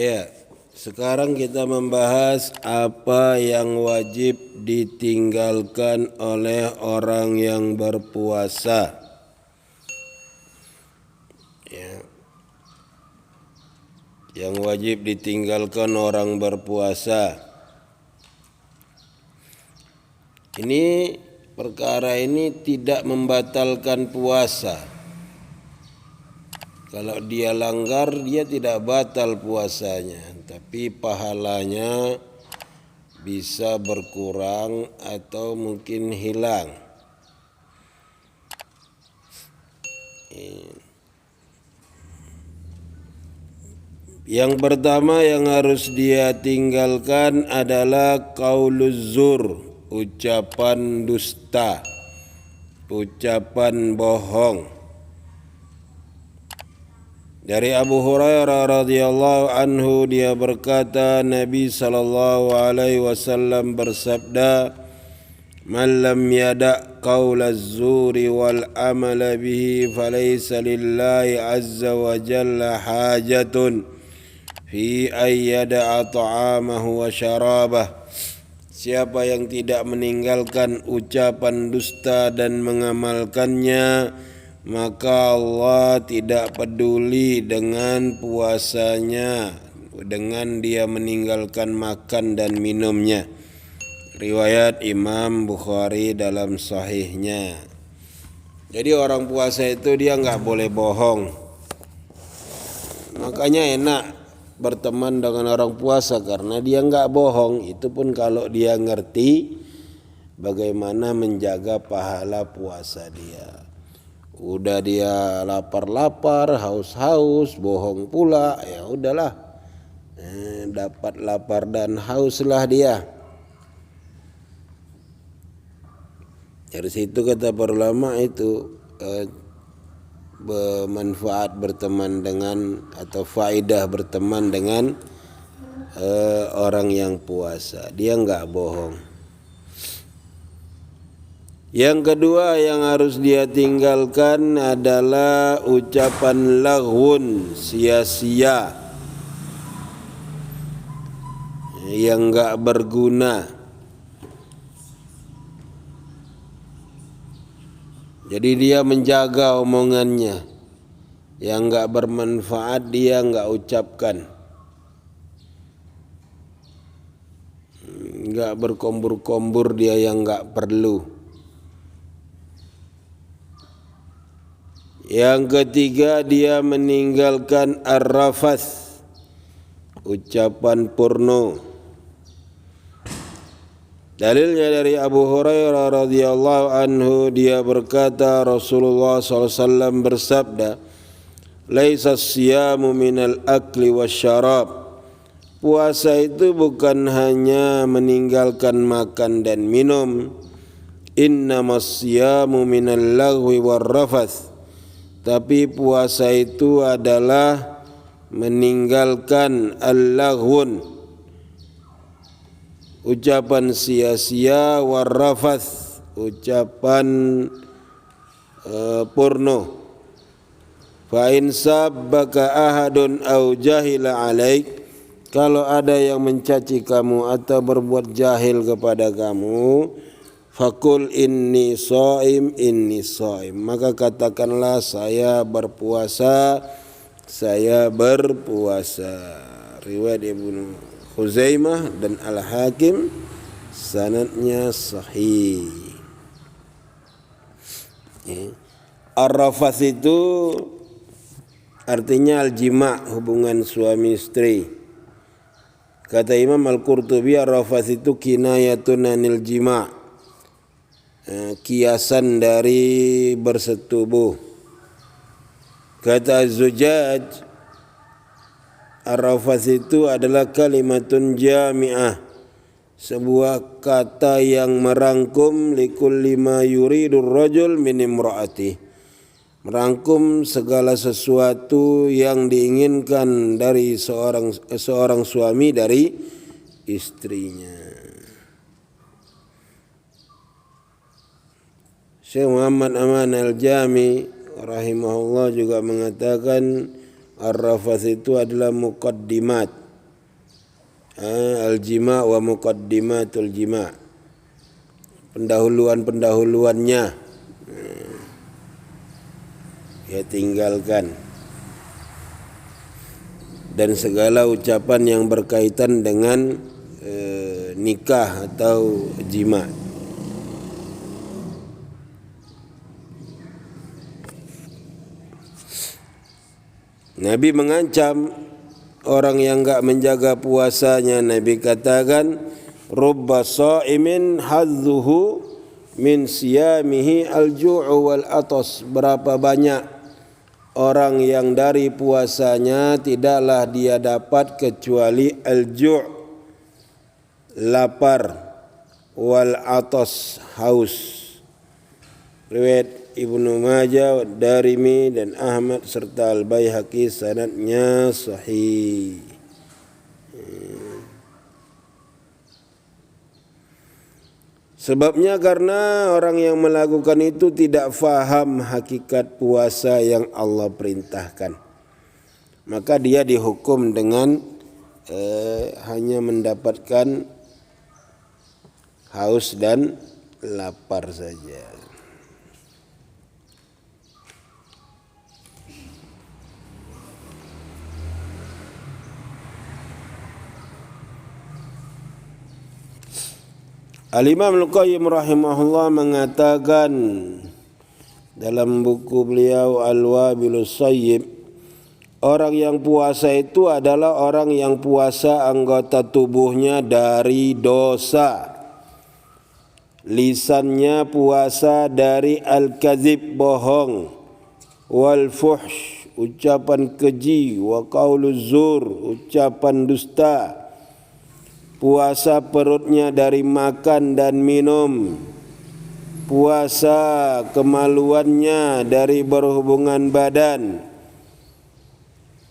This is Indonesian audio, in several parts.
Ya, sekarang kita membahas apa yang wajib ditinggalkan oleh orang yang berpuasa. Ya, yang wajib ditinggalkan orang berpuasa. Ini perkara ini tidak membatalkan puasa. Kalau dia langgar, dia tidak batal puasanya, tapi pahalanya bisa berkurang atau mungkin hilang. Yang pertama yang harus dia tinggalkan adalah qauluz zur, ucapan dusta, ucapan bohong. Dari Abu Hurairah radhiyallahu anhu dia berkata, Nabi sallallahu alaihi wasallam bersabda, "Man lam yada' qaulaz zuri wal amala bihi falaysa lillahi azza wa jalla hajatun fi ay yada'a ta'amahu wa syarabah." Siapa yang tidak meninggalkan ucapan dusta dan mengamalkannya, maka Allah tidak peduli dengan puasanya, dengan dia meninggalkan makan dan minumnya. Riwayat Imam Bukhari dalam sahihnya. Jadi orang puasa itu dia nggak boleh bohong. Makanya enak berteman dengan orang puasa karena dia nggak bohong. Itu pun kalau dia ngerti bagaimana menjaga pahala puasa dia. Udah dia lapar-lapar, haus-haus, bohong pula, ya udahlah. Dapat lapar dan hauslah dia. Dari situ kata para ulama itu bermanfaat berteman dengan atau faedah berteman dengan orang yang puasa. Dia enggak bohong. Yang kedua yang harus dia tinggalkan adalah ucapan laghun, sia-sia, yang enggak berguna. Jadi dia menjaga omongannya, yang enggak bermanfaat dia enggak ucapkan. Enggak berkombur-kombur dia yang enggak perlu. Yang ketiga dia meninggalkan ar-rafath, ucapan porno. Dalilnya dari Abu Hurairah radhiyallahu anhu dia berkata Rasulullah SAW bersabda, "Laisa siyamu minal akli wasyarab." Puasa itu bukan hanya meninggalkan makan dan minum. Innamas siyamu minal lagwi war-rafath. Tapi puasa itu adalah meninggalkan al-laghun, ucapan sia-sia, warrafath, ucapan porno. Fa in sabbaka ahadun aw jahila alaik, kalau ada yang mencaci kamu atau berbuat jahil kepada kamu, fakul inni shaim, maka katakanlah saya berpuasa, riwayat Ibnu Khuzaimah dan Al-Hakim, sanadnya sahih. Ar-rafath itu artinya al-jima', hubungan suami istri. Kata Imam Al-Qurtubi, ar-rafath itu kinayatun anil jima', kiasan dari bersetubuh. Kata Az-Zujaj, ar-rafath itu adalah kalimatun jami'ah, sebuah kata yang merangkum likulli ma yuridur rajul min imra'ati, merangkum segala sesuatu yang diinginkan dari seorang suami dari istrinya. Syekh Muhammad Aman Al-Jami rahimahullah juga mengatakan ar-rafath itu adalah muqaddimat, al-jima' wa muqaddimatul jima', pendahuluan-pendahuluannya ya tinggalkan, dan segala ucapan yang berkaitan dengan nikah atau jima'. Nabi mengancam orang yang enggak menjaga puasanya. Nabi katakan, rubba sha'imin hadzuhu min siyamihi al-ju'u wal atas. Berapa banyak orang yang dari puasanya tidaklah dia dapat kecuali al-ju', lapar, wal atas, haus. Riwayat Ibnu Majah, Darimi dan Ahmad serta Al-Baihaqi, sanadnya sahih. Sebabnya karena orang yang melakukan itu tidak faham hakikat puasa yang Allah perintahkan, maka dia dihukum dengan hanya mendapatkan haus dan lapar saja. Al-Imam Al-Qayyim rahimahullah mengatakan dalam buku beliau Al-Wabilus Sayyib, orang yang puasa itu adalah orang yang puasa anggota tubuhnya dari dosa. Lisannya puasa dari al-kadzib, bohong, wal fuhsh, ucapan keji, wa qauluz zur, ucapan dusta. Puasa perutnya dari makan dan minum. Puasa kemaluannya dari berhubungan badan.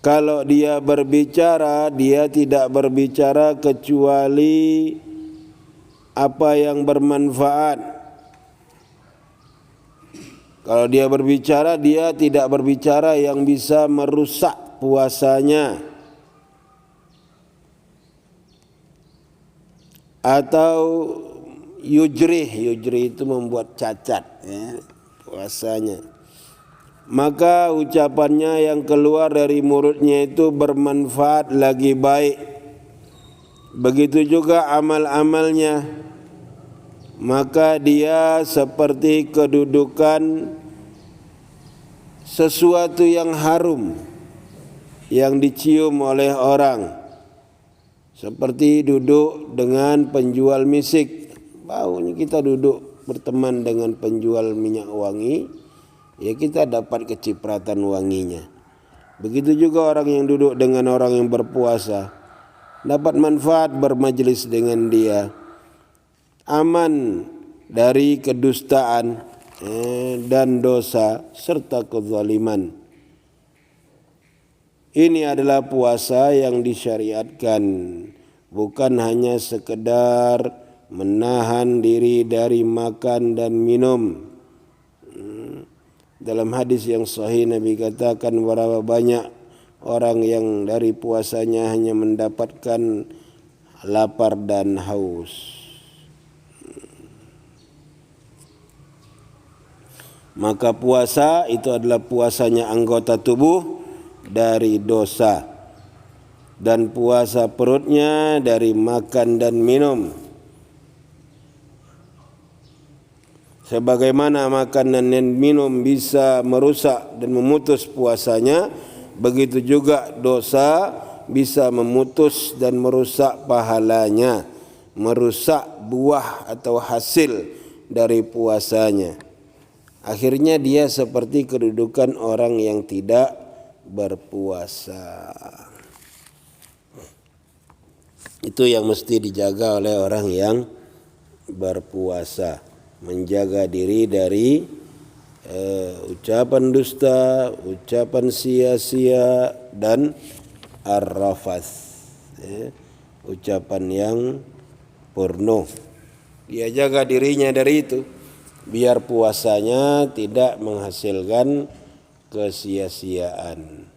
Kalau dia berbicara, dia tidak berbicara kecuali apa yang bermanfaat. Kalau dia berbicara, dia tidak berbicara yang bisa merusak puasanya. Atau yujrih itu membuat cacat puasanya. Maka ucapannya yang keluar dari mulutnya itu bermanfaat lagi baik. Begitu juga amal-amalnya. Maka dia seperti kedudukan sesuatu yang harum yang dicium oleh orang. Seperti duduk dengan penjual misik. Bau ini kita duduk berteman dengan penjual minyak wangi, ya kita dapat kecipratan wanginya. Begitu juga orang yang duduk dengan orang yang berpuasa, dapat manfaat bermajlis dengan dia. Aman dari kedustaan dan dosa serta kezaliman. Ini adalah puasa yang disyariatkan, bukan hanya sekedar menahan diri dari makan dan minum. Dalam hadis yang sahih Nabi katakan, berapa banyak orang yang dari puasanya hanya mendapatkan lapar dan haus. Maka puasa itu adalah puasanya anggota tubuh dari dosa, dan puasa perutnya dari makan dan minum. Sebagaimana makan dan minum bisa merusak dan memutus puasanya, begitu juga dosa bisa memutus dan merusak pahalanya, merusak buah atau hasil dari puasanya. Akhirnya dia seperti kedudukan orang yang tidak berpuasa. Itu yang mesti dijaga oleh orang yang berpuasa, menjaga diri dari ucapan dusta, ucapan sia-sia, dan ar-rafath, ucapan yang porno. Dia jaga dirinya dari itu biar puasanya tidak menghasilkan kesia-siaan.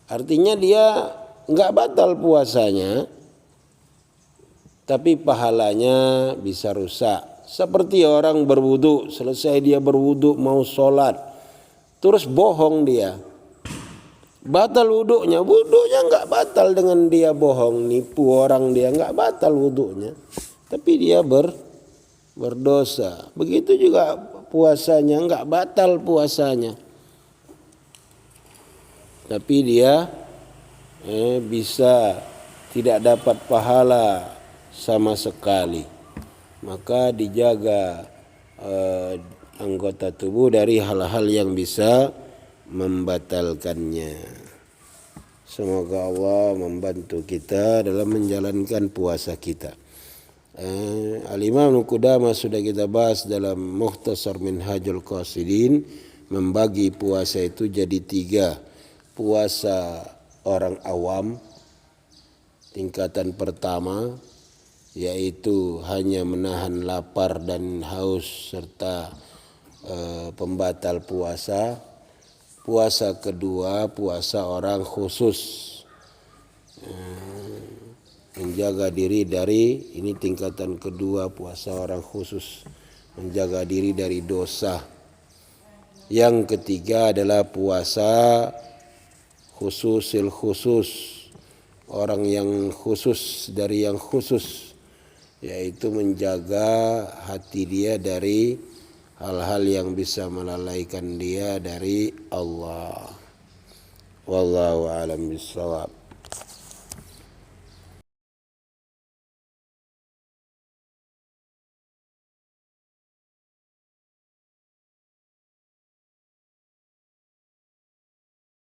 Artinya dia enggak batal puasanya, tapi pahalanya bisa rusak. Seperti orang berwudu, selesai dia berwudu mau sholat, terus bohong dia, batal wudunya. Wudunya nggak batal dengan dia bohong, nipu orang, dia nggak batal wudunya, tapi dia berdosa. Begitu juga puasanya, nggak batal puasanya, tapi dia bisa tidak dapat pahala sama sekali. Maka dijaga anggota tubuh dari hal-hal yang bisa membatalkannya. Semoga Allah membantu kita dalam menjalankan puasa kita. Al-Imam Qudamah sudah kita bahas dalam Mukhtasar Minhajul Qasidin, membagi puasa itu jadi 3. Puasa orang awam tingkatan pertama, yaitu hanya menahan lapar dan haus serta pembatal puasa. Puasa kedua, puasa orang khusus, menjaga diri dari, ini tingkatan kedua, puasa orang khusus, menjaga diri dari dosa. Yang ketiga adalah puasa khususil khusus, orang yang khusus dari yang khusus, yaitu menjaga hati dia dari hal-hal yang bisa melalaikan dia dari Allah. Wallahu a'lam bishawab.